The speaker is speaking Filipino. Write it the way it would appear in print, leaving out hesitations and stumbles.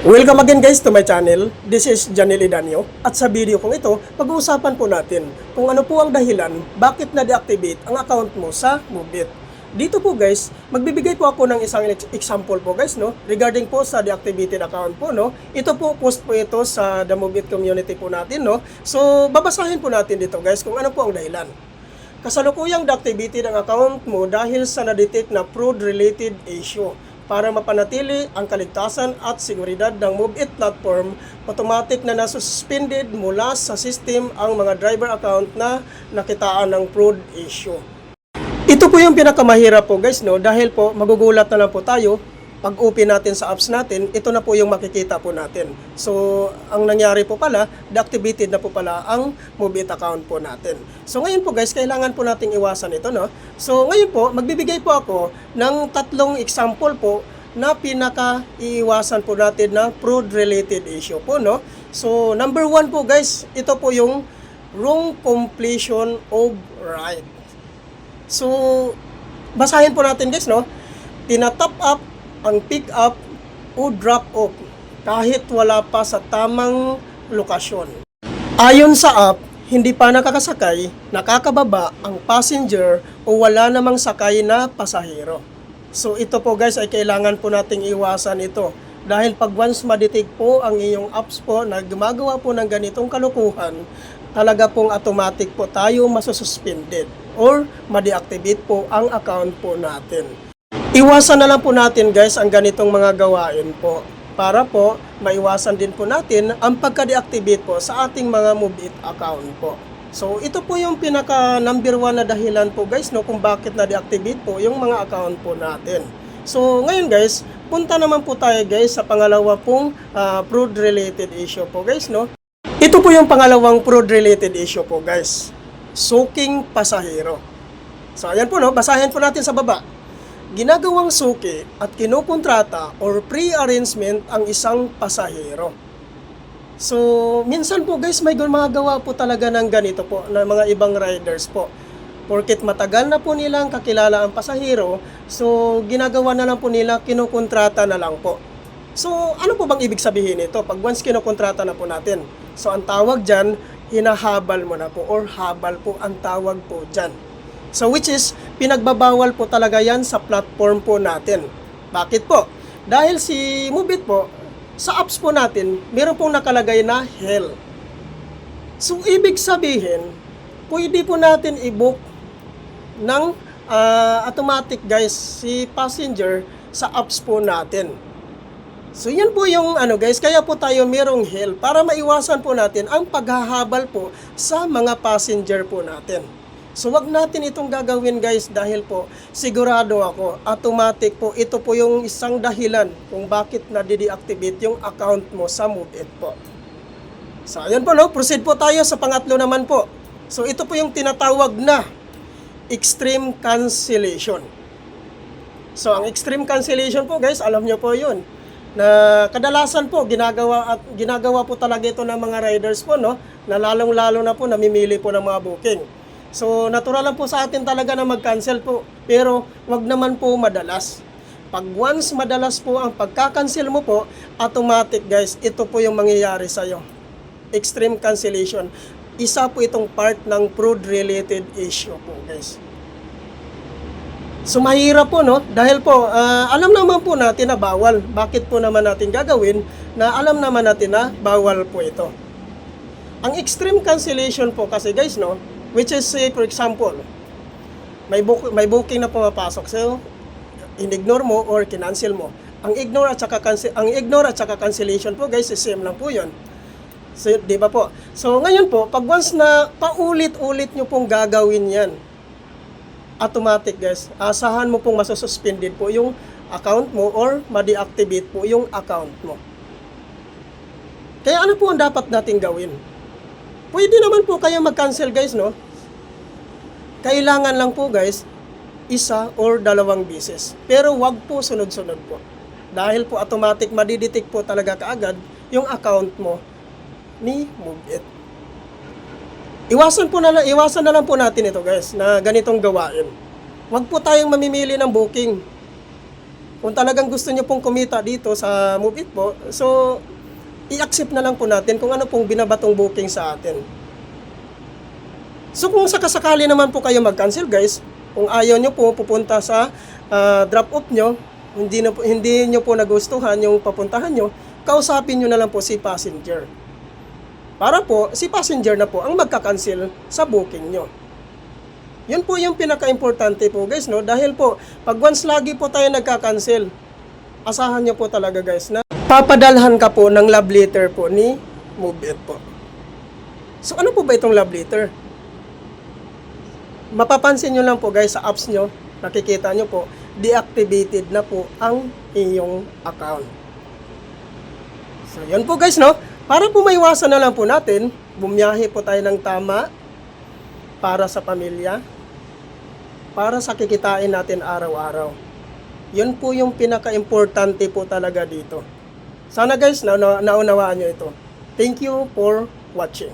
Welcome again guys to my channel. This is Janel Idanio. At sa video kong ito, pag-uusapan po natin kung ano po ang dahilan bakit na-deactivate ang account mo sa MoveIt. Dito po guys, magbibigay po ako ng isang example po guys, no, regarding po sa deactivated account po, no. Ito po, post po ito sa the MoveIt community po natin, no. So, babasahin po natin dito guys kung ano po ang dahilan. Kasalukuyang deactivated ang account mo dahil sa na-detect na fraud-related issue. Para mapanatili ang kaligtasan at seguridad ng MoveIt platform, automatic na nasuspended mula sa system ang mga driver account na nakitaan ng fraud issue. Ito po yung pinakamahirap po guys, no, dahil po magugulat na lang po tayo pag open natin sa apps natin, ito na po yung makikita po natin. So, ang nangyari po pala, deactivated na po pala ang MoveIt account po natin. So, ngayon po guys, kailangan po nating iwasan ito, no? So, ngayon po, magbibigay po ako ng tatlong example po na pinaka-iiwasan po natin na fraud-related issue po, no? So, number one po guys, ito po yung wrong completion of right. So, basahin po natin guys, no? Tinatap up ang pick up o drop off kahit wala pa sa tamang lokasyon. Ayon sa app, hindi pa nakakasakay, nakakababa ang passenger o wala namang sakay na pasahero. So ito po guys ay kailangan po nating iwasan ito. Dahil pag once ma-detect po ang iyong apps po na gumagawa po ng ganitong kalukuhan, talaga pong automatic po tayo masususpended or ma-deactivate po ang account po natin. Iwasan na lang po natin guys ang ganitong mga gawain po para po maiwasan din po natin ang pagka-deactivate po sa ating mga MoveIt account po. So ito po yung pinaka number one na dahilan po guys, no, kung bakit na-deactivate po yung mga account po natin. So ngayon guys, punta naman po tayo guys sa pangalawa pong fraud-related issue po guys, no. Ito po yung pangalawang fraud-related issue po guys, suking pasahero. So ayan po, no, basahin po natin sa baba. Ginagawang suki at kinukontrata or pre-arrangement ang isang pasahero. So, minsan po guys, may gumagawa po talaga ng ganito po ng mga ibang riders po. Porket matagal na po nilang kakilala ang pasahero, so ginagawa na lang po nila, kinukontrata na lang po. So, ano po bang ibig sabihin nito? Pag once kinukontrata na po natin, so ang tawag dyan, hinahabal mo na po or habal po ang tawag po dyan. So which is, pinagbabawal po talaga yan sa platform po natin. Bakit po? Dahil si MoveIt po, sa apps po natin, meron pong nakalagay na hell. So ibig sabihin, pwede po natin i-book ng automatic guys si passenger sa apps po natin. So yan po yung ano guys, kaya po tayo merong hell para maiwasan po natin ang paghahabal po sa mga passenger po natin. So wag natin itong gagawin guys dahil po sigurado ako automatic po ito po yung isang dahilan kung bakit na-deactivate yung account mo sa MoveIt po. So ayun po, no, proceed po tayo sa pangatlo naman po. So ito po yung tinatawag na extreme cancellation. So ang extreme cancellation po guys, alam nyo po yun na kadalasan po ginagawa po talaga ito ng mga riders po, no, na lalong-lalo na po namimili po ng mga booking. So, natural lang po sa atin talaga na mag-cancel po. Pero, wag naman po madalas. Pag once madalas po ang pagka-cancel mo po, automatic guys, ito po yung mangyayari sa'yo. Extreme cancellation. Isa po itong part ng fraud-related issue po guys. So, mahirap po, no? Dahil po, alam naman po natin na bawal. Bakit po naman natin gagawin na alam naman natin na bawal po ito? Ang extreme cancellation po kasi guys, no? Which is, say, for example, may booking na pumapasok. So, in-ignore mo or kinancel mo. Ang ignore at saka cancellation po, guys, same lang po yun. So, di ba po? So, ngayon po, pag once na paulit-ulit nyo pong gagawin yan, automatic, guys, asahan mo pong masususpended po yung account mo or ma-deactivate po yung account mo. Kaya ano po ang dapat natin gawin? Pwede naman po kayo mag-cancel guys, no? Kailangan lang po guys, isa or dalawang beses. Pero wag po sunod-sunod po. Dahil po automatic madidetect po talaga kaagad yung account mo ni MoveIt. Iwasan na lang po natin ito guys, na ganitong gawain. Wag po tayong mamimili ng booking. Kung talagang gusto nyo pong kumita dito sa Move It po, so i-accept na lang po natin kung ano pong binabatong booking sa atin. So kung sakasakali naman po kayo mag-cancel guys, kung ayaw nyo po pupunta sa drop-off nyo, hindi nyo po nagustuhan yung papuntahan nyo, kausapin nyo na lang po si passenger. Para po, si passenger na po ang magka-cancel sa booking nyo. Yun po yung pinaka-importante po guys, no? Dahil po, pag once lagi po tayo nagka-cancel, asahan nyo po talaga guys na papadalhan ka po ng love letter po ni Move It po. So ano po ba itong love letter? Mapapansin nyo lang po guys sa apps nyo, nakikita nyo po, deactivated na po ang iyong account. So yun po guys, no? Para po maiwasan na lang po natin, bumiyahe po tayo ng tama para sa pamilya, para sa kikitain natin araw-araw. Yun po yung pinaka-importante po talaga dito. Sana guys, naunawaan nyo ito. Thank you for watching.